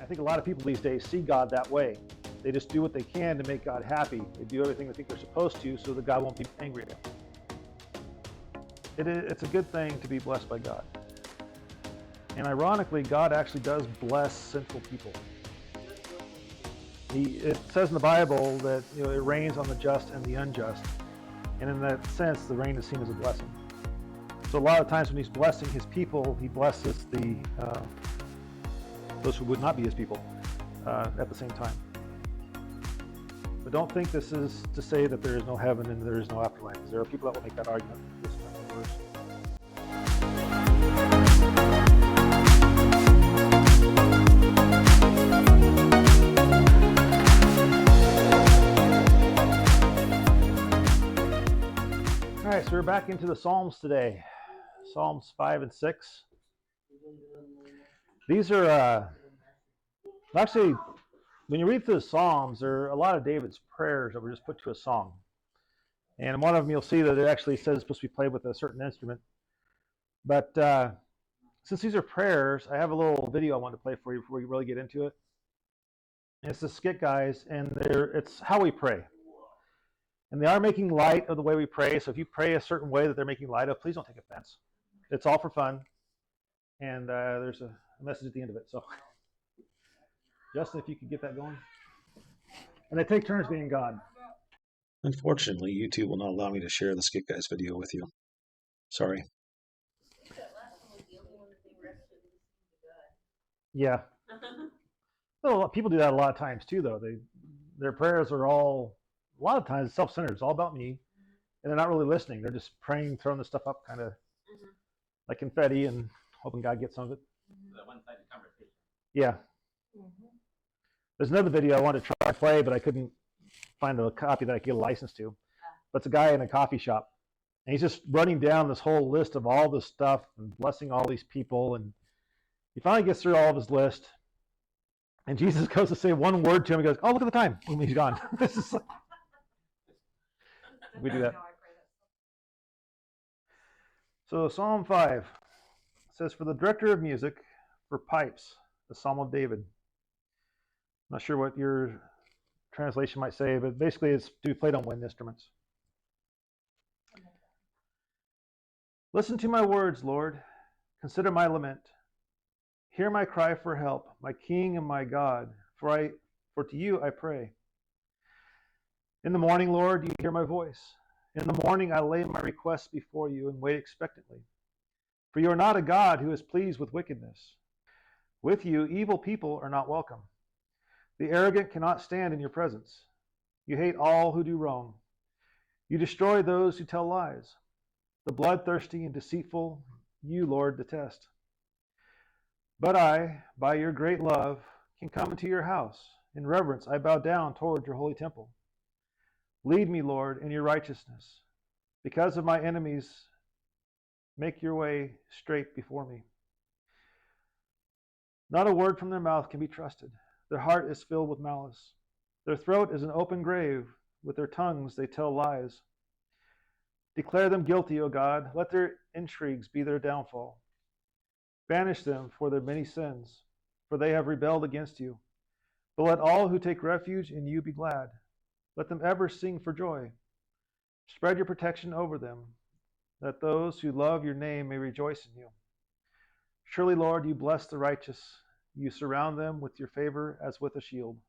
think a lot of people these days see God that way. They just do what they can to make God happy. They do everything they think they're supposed to so that God won't be angry at them. It's a good thing to be blessed by God. And ironically, God actually does bless sinful people. It says in the Bible that it rains on the just and the unjust. And in that sense, the rain is seen as a blessing. So a lot of times when he's blessing his people, he blesses those who would not be his people at the same time. But don't think this is to say that there is no heaven and there is no afterlife, because there are people that will make that argument. Listen to that verse. All right, so we're back into the Psalms today. Psalms 5 and 6. These are actually, when you read through the Psalms, there are a lot of David's prayers that were just put to a song. And in one of them, you'll see that it actually says it's supposed to be played with a certain instrument. But since these are prayers, I have a little video I want to play for you before we really get into it. And it's the Skit Guys, and it's how we pray. And they are making light of the way we pray. So if you pray a certain way that they're making light of, please don't take offense. It's all for fun. And there's a message at the end of it. So, Justin, if you could get that going. And they take turns being God. Unfortunately, YouTube will not allow me to share the Skit Guys video with you. Sorry. Yeah. Well, people do that a lot of times too, though. Their prayers are all, a lot of times, self-centered. It's all about me. And they're not really listening. They're just praying, throwing the stuff up kind of like confetti and hoping God gets some of it. The one-sided conversation. Yeah. There's another video I wanted to try to play, but I couldn't find a copy that I could get a license to. But it's a guy in a coffee shop. And he's just running down this whole list of all this stuff and blessing all these people. And he finally gets through all of his list. And Jesus goes to say one word to him. He goes, "Oh, look at the time." And he's gone. This is like, we do that. So Psalm 5 says, "For the director of music, for pipes, the Psalm of David." I'm not sure what your translation might say, but basically it's to be played on wind instruments. "Listen to my words, Lord. Consider my lament. Hear my cry for help, my King and my God, for to you I pray. In the morning, Lord, you hear my voice. In the morning I lay my requests before you and wait expectantly. For you are not a God who is pleased with wickedness. With you, evil people are not welcome. The arrogant cannot stand in your presence. You hate all who do wrong. You destroy those who tell lies. The bloodthirsty and deceitful you, Lord, detest. But I, by your great love, can come into your house. In reverence, I bow down toward your holy temple. Lead me, Lord, in your righteousness. Because of my enemies, make your way straight before me. Not a word from their mouth can be trusted. Their heart is filled with malice. Their throat is an open grave. With their tongues they tell lies. Declare them guilty, O God. Let their intrigues be their downfall. Banish them for their many sins, for they have rebelled against you. But let all who take refuge in you be glad. Let them ever sing for joy. Spread your protection over them, that those who love your name may rejoice in you. Surely, Lord, you bless the righteous. You surround them with your favor as with a shield."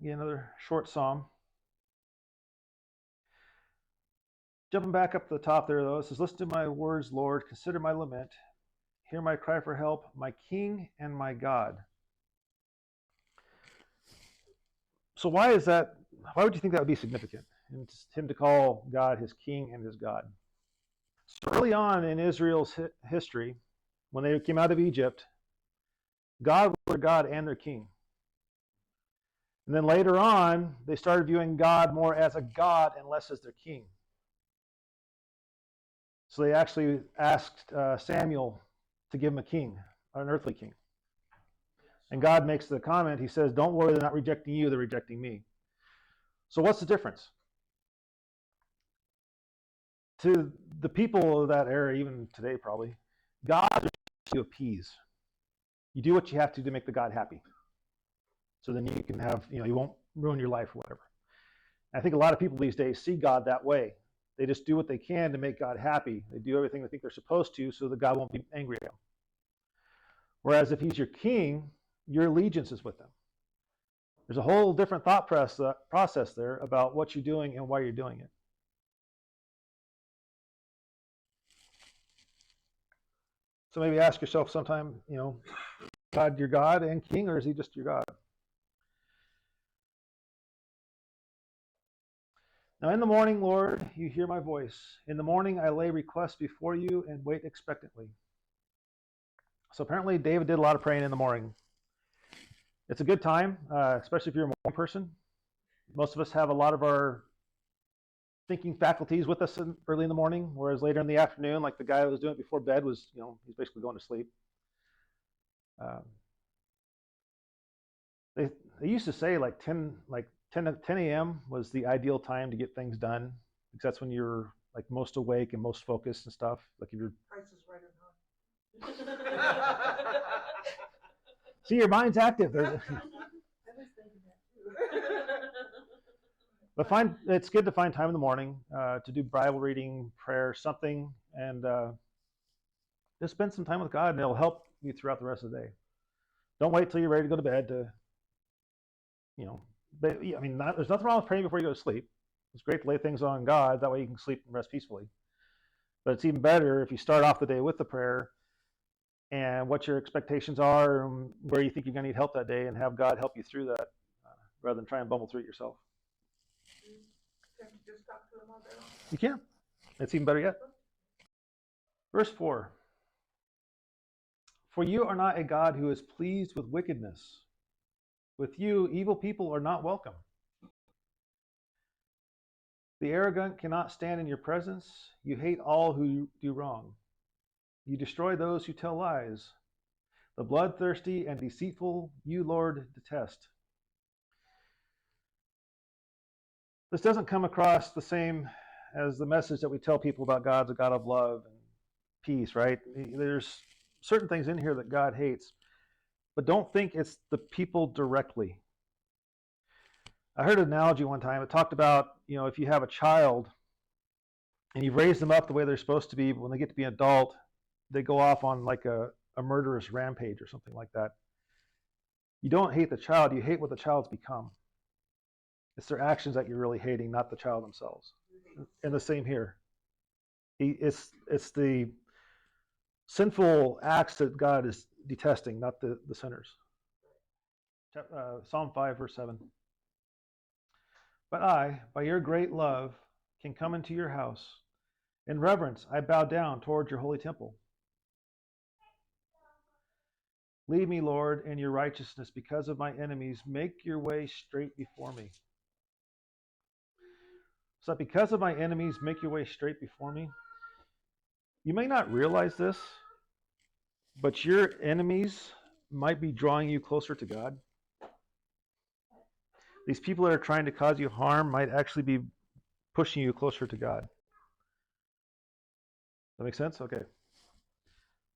Again, another short psalm. Jumping back up to the top there, though, it says, "Listen to my words, Lord. Consider my lament. Hear my cry for help, my King and my God." So why is that? Why would you think that would be significant? And him to call God his King and his God. So early on in Israel's history, when they came out of Egypt, God was their God and their King. And then later on, they started viewing God more as a God and less as their King. So they actually asked Samuel to give him a king, an earthly king. And God makes the comment, he says, "Don't worry, they're not rejecting you, they're rejecting me." So what's the difference? To the people of that era, even today probably, God is to appease. You do what you have to make the God happy. So then you can have, you won't ruin your life or whatever. I think a lot of people these days see God that way. They just do what they can to make God happy. They do everything they think they're supposed to so that God won't be angry at them. Whereas if he's your king, your allegiance is with him. There's a whole different thought process there about what you're doing and why you're doing it. So maybe ask yourself sometime, God your God and king, or is he just your God? Now in the morning, Lord, you hear my voice. In the morning, I lay requests before you and wait expectantly. So apparently David did a lot of praying in the morning. It's a good time, especially if you're a morning person. Most of us have a lot of our thinking faculties with us early in the morning, whereas later in the afternoon, like the guy that was doing it before bed was, he's basically going to sleep. They used to say like 10 a.m. was the ideal time to get things done, because that's when you're like most awake and most focused and stuff. Like if you're Price is Right or not. see, your mind's active. I was thinking that too. But it's good to find time in the morning to do Bible reading, prayer, something, and just spend some time with God, and it'll help you throughout the rest of the day. Don't wait till you're ready to go to bed to, But I mean, there's nothing wrong with praying before you go to sleep. It's great to lay things on God. That way you can sleep and rest peacefully. But it's even better if you start off the day with the prayer and what your expectations are and where you think you're going to need help that day, and have God help you through that rather than try and bumble through it yourself. Can't you just talk to him all day long? You can. It's even better yet. Verse 4. For you are not a God who is pleased with wickedness. With you, evil people are not welcome. The arrogant cannot stand in your presence. You hate all who do wrong. You destroy those who tell lies. The bloodthirsty and deceitful you, Lord, detest. This doesn't come across the same as the message that we tell people about God's a God of love and peace, right? There's certain things in here that God hates, but don't think it's the people directly. I heard an analogy one time. It talked about, if you have a child and you've raised them up the way they're supposed to be, but when they get to be an adult, they go off on like a murderous rampage or something like that. You don't hate the child, you hate what the child's become. It's their actions that you're really hating, not the child themselves. And the same here. It's the sinful acts that God is detesting, not the sinners. Psalm 5, verse 7. But I, by your great love, can come into your house. In reverence, I bow down toward your holy temple. Lead me, Lord, in your righteousness because of my enemies. Make your way straight before me. So because of my enemies, make your way straight before me. You may not realize this, but your enemies might be drawing you closer to God. These people that are trying to cause you harm might actually be pushing you closer to God. That make sense? Okay. I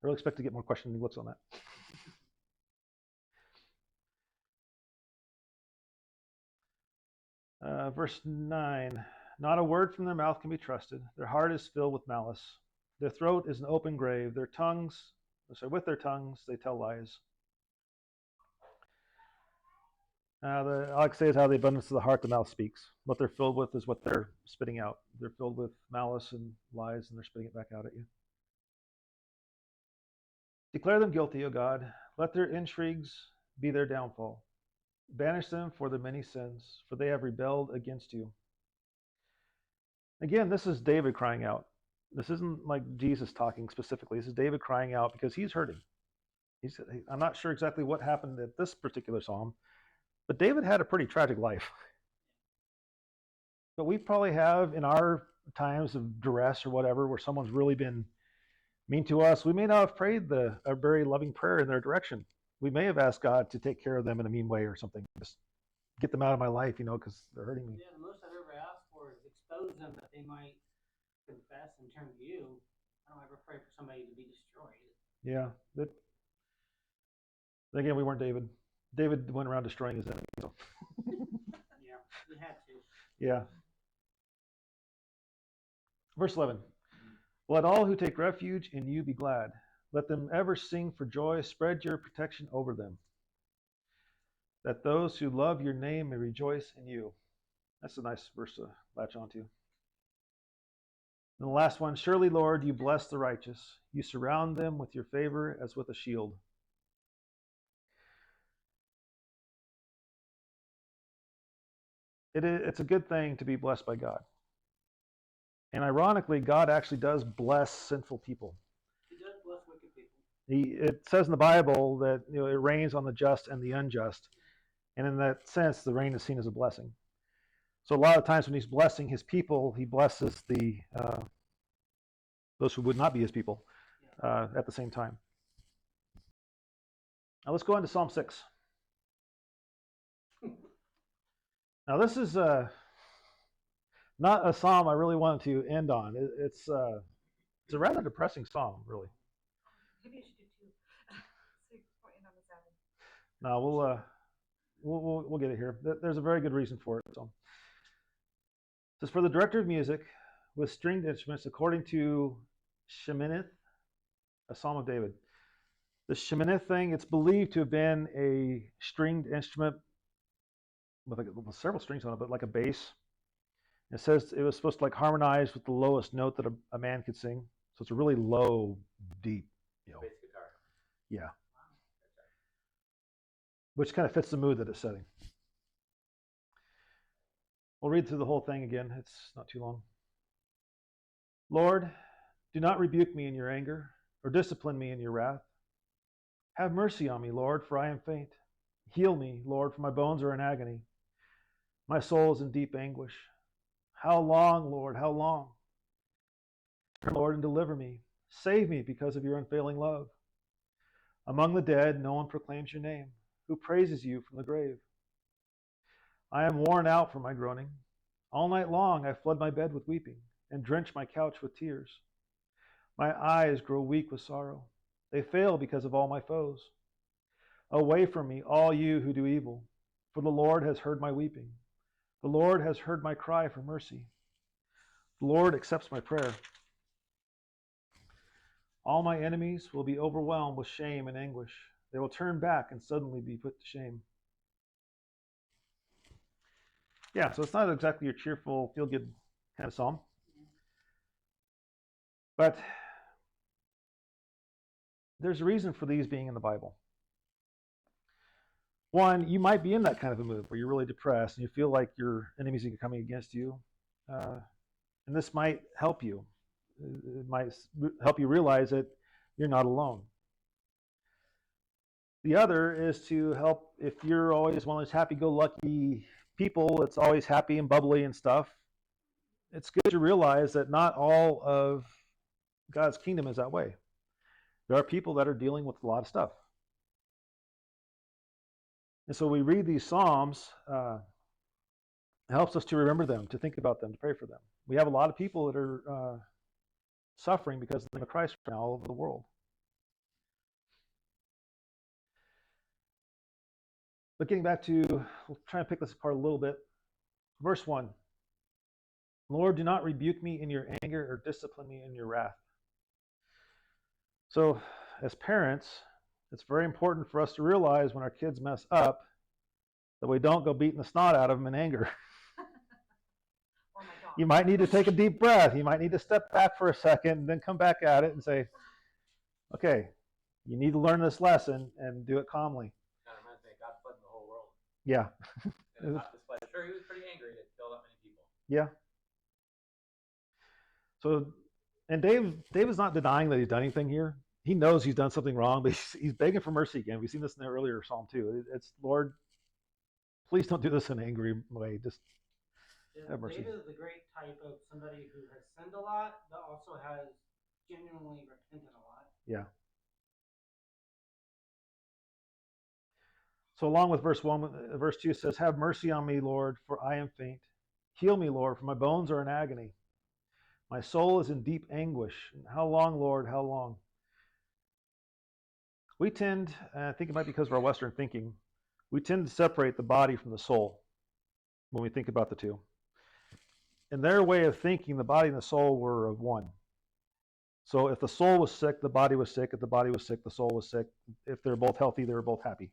really expect to get more questions and looks on that. Verse 9. Not a word from their mouth can be trusted. Their heart is filled with malice. Their throat is an open grave. With their tongues, they tell lies. I like to say is how the abundance of the heart, the mouth speaks. What they're filled with is what they're spitting out. They're filled with malice and lies, and they're spitting it back out at you. Declare them guilty, O God. Let their intrigues be their downfall. Banish them for their many sins, for they have rebelled against you. Again, this is David crying out. This isn't like Jesus talking specifically. This is David crying out because he's hurting. I'm not sure exactly what happened at this particular psalm, but David had a pretty tragic life. But we probably have in our times of duress or whatever, where someone's really been mean to us, we may not have prayed a very loving prayer in their direction. We may have asked God to take care of them in a mean way or something. Just get them out of my life, because they're hurting me. Yeah, the most I've ever asked for is expose them that they might confess and turn to you. I don't ever pray for somebody to be destroyed. Yeah, Then again, we weren't David. David went around destroying his enemies. So. Yeah, you had to. Yeah. Verse 11. Let all who take refuge in you be glad. Let them ever sing for joy. Spread your protection over them, that those who love your name may rejoice in you. That's a nice verse to latch onto. And the last one, surely, Lord, you bless the righteous. You surround them with your favor as with a shield. It's a good thing to be blessed by God. And ironically, God actually does bless sinful people. He does bless wicked people. It says in the Bible that it rains on the just and the unjust. And in that sense, the rain is seen as a blessing. So a lot of times when he's blessing his people, he blesses those who would not be his people at the same time. Now let's go on to Psalm 6. Now this is not a psalm I really wanted to end on. It's a rather depressing psalm, really. Maybe you should do two. So you point in on the seven. No, we'll get it here. There's a very good reason for it. So, it says, for the director of music with stringed instruments, according to Sheminith, a psalm of David. The Sheminith thing, it's believed to have been a stringed instrument with several strings on it, but like a bass. It says it was supposed to harmonize with the lowest note that a man could sing. So it's a really low, deep, Bass guitar. Yeah. Which kind of fits the mood that it's setting. We'll read through the whole thing again. It's not too long. Lord, do not rebuke me in your anger, or discipline me in your wrath. Have mercy on me, Lord, for I am faint. Heal me, Lord, for my bones are in agony. My soul is in deep anguish. How long, Lord, how long? Turn, Lord, and deliver me. Save me because of your unfailing love. Among the dead, no one proclaims your name. Who praises you from the grave? I am worn out from my groaning. All night long I flood my bed with weeping and drench my couch with tears. My eyes grow weak with sorrow. They fail because of all my foes. Away from me, all you who do evil, for the Lord has heard my weeping. The Lord has heard my cry for mercy. The Lord accepts my prayer. All my enemies will be overwhelmed with shame and anguish. They will turn back and suddenly be put to shame. Yeah, so it's not exactly your cheerful, feel-good kind of psalm. But there's a reason for these being in the Bible. One, you might be in that kind of a mood where you're really depressed and you feel like your enemies are coming against you. And this might help you. It might help you realize that you're not alone. The other is to help if you're always one of those happy-go-lucky people that's always happy and bubbly and stuff. It's good to realize that not all of God's kingdom is that way. There are people that are dealing with a lot of stuff. And so we read these Psalms, it helps us to remember them, to think about them, to pray for them. We have a lot of people that are suffering because of the name of Christ right now all over the world. But getting back to, we'll try and pick this apart a little bit. Verse 1. Lord, do not rebuke me in your anger or discipline me in your wrath. So, as parents, it's very important for us to realize when our kids mess up that we don't go beating the snot out of them in anger. Oh my God. You might need to take a deep breath. You might need to step back for a second and then come back at it and say, okay, you need to learn this lesson and do it calmly. Kind of reminds me of God flooding the whole world. Yeah. And not this flood. Sure, he was pretty angry that killed that many people. Yeah. So, and David's not denying that he's done anything here. He knows he's done something wrong, but he's begging for mercy again. We've seen this in the earlier Psalm too. It's, Lord, please don't do this in an angry way. Just have mercy. David is the great type of somebody who has sinned a lot, but also has genuinely repented a lot. Yeah. So along with verse 1, verse 2 says, have mercy on me, Lord, for I am faint. Heal me, Lord, for my bones are in agony. My soul is in deep anguish. How long, Lord, how long? we tend, I think it might be because of our Western thinking, we tend to separate the body from the soul when we think about the two. In their way of thinking, the body and the soul were of one. So if the soul was sick, the body was sick. If the body was sick, the soul was sick. If they're both healthy, they were both happy.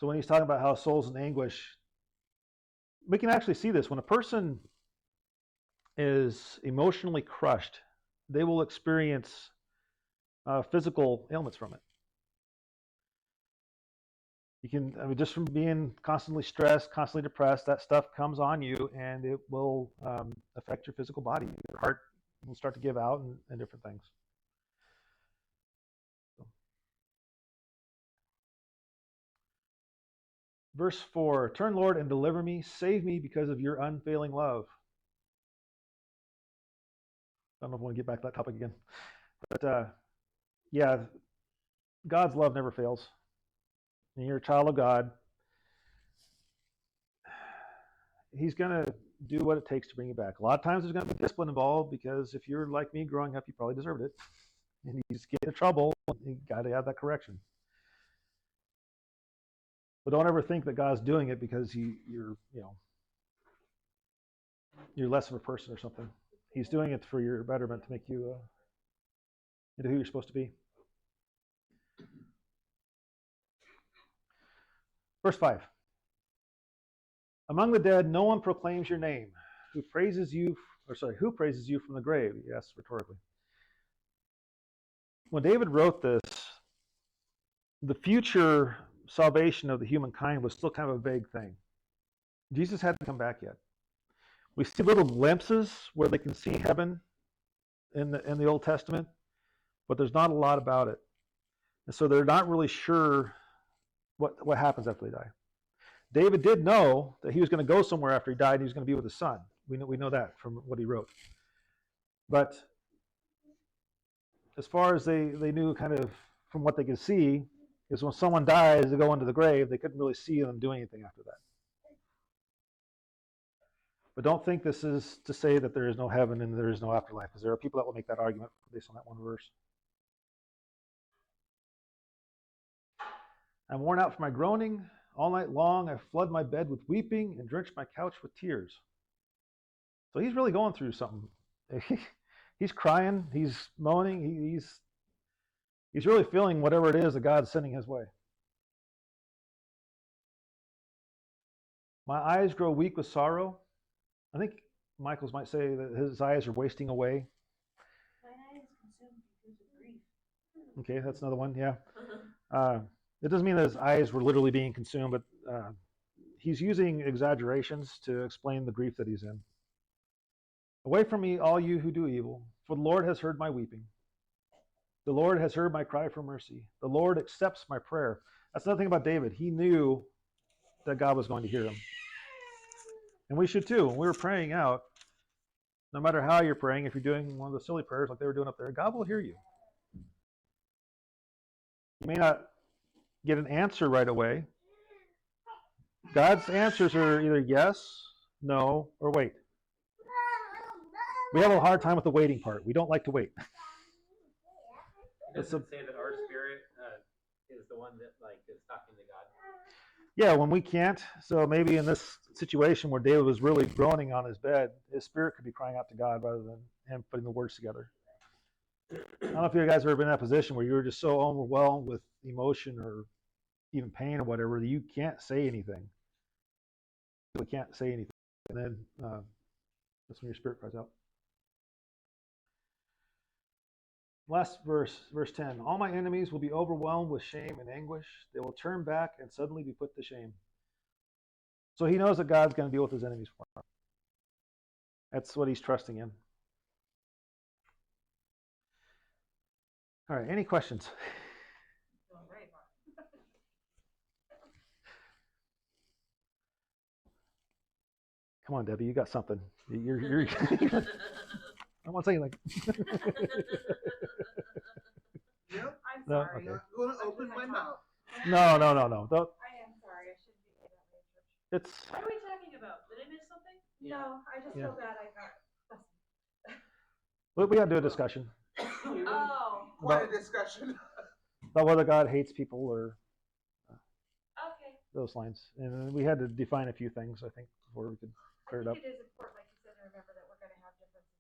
So when he's talking about how soul's in anguish, we can actually see this. When a person is emotionally crushed, they will experience physical ailments from it. You can, I mean, just from being constantly stressed, constantly depressed, that stuff comes on you and it will affect your physical body. Your heart will start to give out and different things. Verse 4, turn, Lord, and deliver me. Save me because of your unfailing love. I don't know if I want to get back to that topic again. But yeah, God's love never fails. And you're a child of God. He's going to do what it takes to bring you back. A lot of times there's going to be discipline involved because if you're like me growing up, you probably deserved it. And you just get into trouble. You got to have that correction. But don't ever think that God's doing it because you're less of a person or something. He's doing it for your betterment to make you into who you're supposed to be. Verse 5. Among the dead, no one proclaims your name. Who praises you from the grave? Yes, rhetorically. When David wrote this, the future salvation of the humankind was still kind of a vague thing. Jesus hadn't come back yet. We see little glimpses where they can see heaven in the Old Testament, but there's not a lot about it. And so they're not really sure what happens after they die. David did know that he was going to go somewhere after he died, and he was going to be with his son. We know that from what he wrote. But as far as they knew kind of from what they could see, is when someone dies, they go into the grave, they couldn't really see them doing anything after that. But don't think this is to say that there is no heaven and there is no afterlife, because there are people that will make that argument based on that one verse. I'm worn out from my groaning. All night long I flood my bed with weeping and drench my couch with tears. So he's really going through something. He's crying, he's moaning, he's really feeling whatever it is that God's sending his way. My eyes grow weak with sorrow. I think Michaels might say that his eyes are wasting away. My eye is consumed because of grief. Okay, that's another one, yeah. It doesn't mean that his eyes were literally being consumed, but he's using exaggerations to explain the grief that he's in. Away from me, all you who do evil, for the Lord has heard my weeping. The Lord has heard my cry for mercy. The Lord accepts my prayer. That's another thing about David. He knew that God was going to hear him. And we should too. When we were praying out, no matter how you're praying, if you're doing one of the silly prayers like they were doing up there, God will hear you. You may not get an answer right away. God's answers are either yes, no, or wait. We have a hard time with the waiting part. We don't like to wait. It doesn't say that our spirit is the one that is talking to God. Yeah, when we can't. So maybe in this situation where David was really groaning on his bed, his spirit could be crying out to God rather than him putting the words together. I don't know if you guys have ever been in that position where you were just so overwhelmed with emotion or even pain or whatever that you can't say anything. You can't say anything. And then that's when your spirit cries out. Last verse, verse 10. All my enemies will be overwhelmed with shame and anguish. They will turn back and suddenly be put to shame. So he knows that God's going to deal with his enemies for him. That's what he's trusting in. All right, any questions? Doing great, Mark. Come on, Debbie, you got something. You're I want to say like. Yep, I'm No, sorry. okay. I'm not going to open my mouth. No. Don't, I am sorry. I shouldn't be that way in church. it's What are we talking about? Did I miss something? No, I just Yeah. feel bad I got. we got to do a discussion. Oh, Quite About- a discussion. About whether God hates people or okay. those lines. And we had to define a few things, I think, before we could clear it I up. think it is important, like you said, to remember that we're going to have differences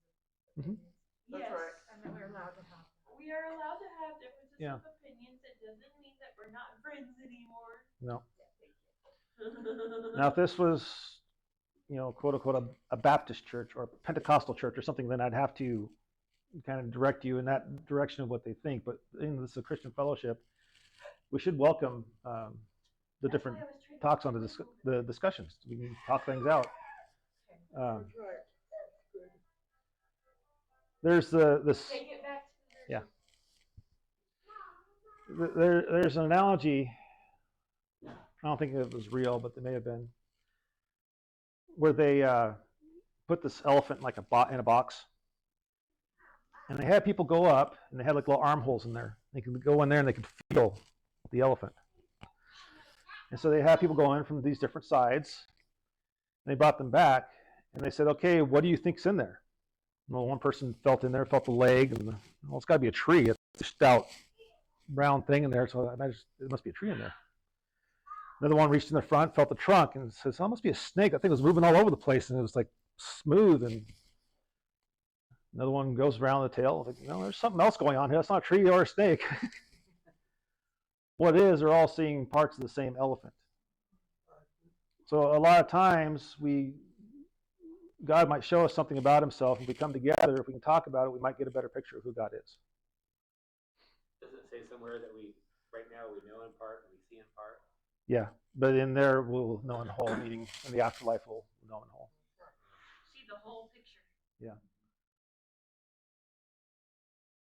of Mhm. opinions, That's Yes. right. and that we're allowed to have them. We are allowed to have differences Yeah. of opinions. It doesn't mean that we're not friends anymore. No. Yeah, thank you. Now, if this was, quote unquote, a Baptist church or a Pentecostal church or something, then I'd have to kind of direct you in that direction of what they think. But this is a Christian fellowship. We should welcome the different talks on the discussions. We can talk things out. That's right. Good. There's this. Take it back to the Yeah. There's an analogy. I don't think it was real, but they may have been, where they put this elephant like in a box, and they had people go up, and they had like little armholes in there. They could go in there and they could feel the elephant. And so they had people go in from these different sides, and they brought them back, and they said, "Okay, what do you think's in there?" Well, one person felt in there, felt the leg, and well, it's got to be a tree. It's a stout, round thing in there, so I imagine it must be a tree in there. Another one reached in the front, felt the trunk, and says, "Oh, it must be a snake. That thing was moving all over the place, and it was like smooth." And another one goes around the tail. Like, no, there's something else going on here. It's not a tree or a snake. What it is, they're all seeing parts of the same elephant. So a lot of times God might show us something about himself. If we come together, if we can talk about it, we might get a better picture of who God is. Does it say somewhere that right now we know in part and we see in part? Yeah, but in there we'll know in whole, meaning in the afterlife we'll know in whole. See the whole picture. Yeah.